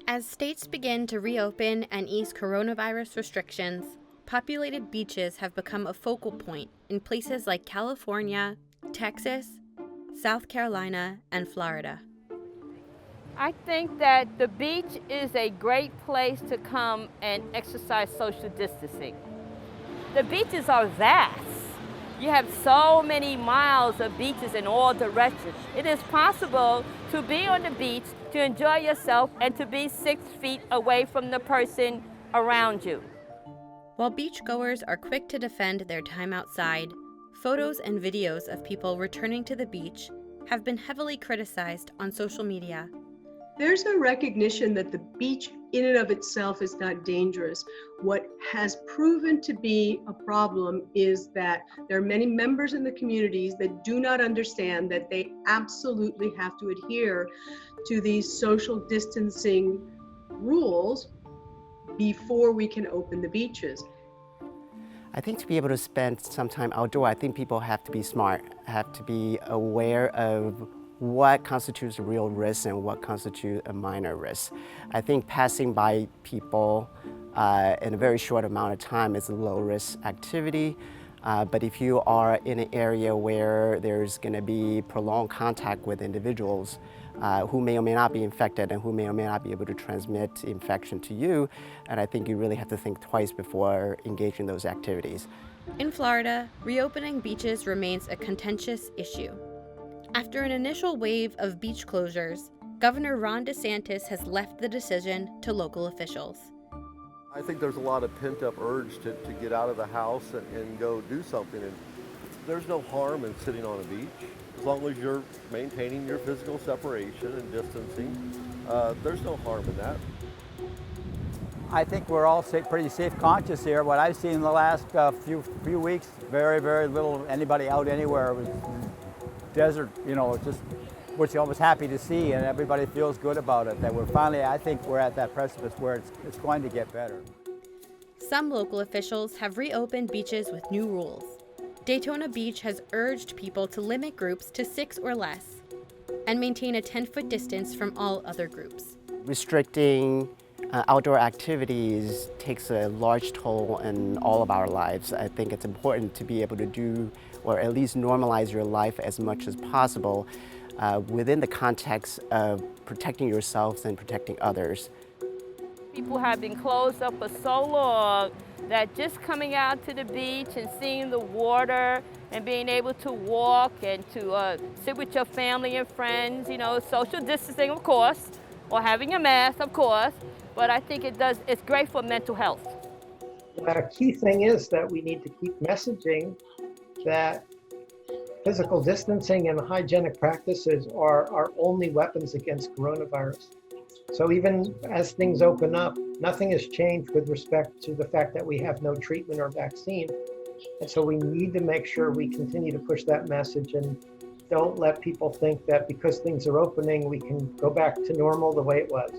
As states begin to reopen and ease coronavirus restrictions, populated beaches have become a focal point in places like California, Texas, South Carolina, and Florida. I think that the beach is a great place to come and exercise social distancing. The beaches are vast. You have so many miles of beaches in all directions. It is possible to be on the beach, to enjoy yourself, and to be 6 feet away from the person around you. While beachgoers are quick to defend their time outside, photos and videos of people returning to the beach have been heavily criticized on social media. There's a recognition that the beach in and of itself is not dangerous. What has proven to be a problem is that there are many members in the communities that do not understand that they absolutely have to adhere to these social distancing rules before we can open the beaches. I think to be able to spend some time outdoor, I think people have to be smart, have to be aware of what constitutes a real risk and what constitutes a minor risk. I think passing by people in a very short amount of time is a low-risk activity. But if you are in an area where there's going to be prolonged contact with individuals who may or may not be infected and who may or may not be able to transmit infection to you, and I think you really have to think twice before engaging in those activities. In Florida, reopening beaches remains a contentious issue. After an initial wave of beach closures, Governor Ron DeSantis has left the decision to local officials. I think there's a lot of pent-up urge to get out of the house and go do something. And there's no harm in sitting on a beach as long as you're maintaining your physical separation and distancing. There's no harm in that. I think we're all pretty safe conscious here. What I've seen in the last few weeks, very, very little anybody out anywhere. It was desert, just which I was happy to see, and everybody feels good about it. That we're finally, I think we're at that precipice where it's going to get better. Some local officials have reopened beaches with new rules. Daytona Beach has urged people to limit groups to 6 or less and maintain a 10-foot distance from all other groups. Restricting outdoor activities takes a large toll in all of our lives. I think it's important to be able to do, or at least normalize your life as much as possible within the context of protecting yourselves and protecting others. People have been closed up for so long that just coming out to the beach and seeing the water and being able to walk and to sit with your family and friends, social distancing, of course, or having a mask, of course, but I think it's great for mental health. The key thing is that we need to keep messaging that physical distancing and hygienic practices are our only weapons against coronavirus. So even as things open up, nothing has changed with respect to the fact that we have no treatment or vaccine. And so we need to make sure we continue to push that message and don't let people think that because things are opening, we can go back to normal the way it was.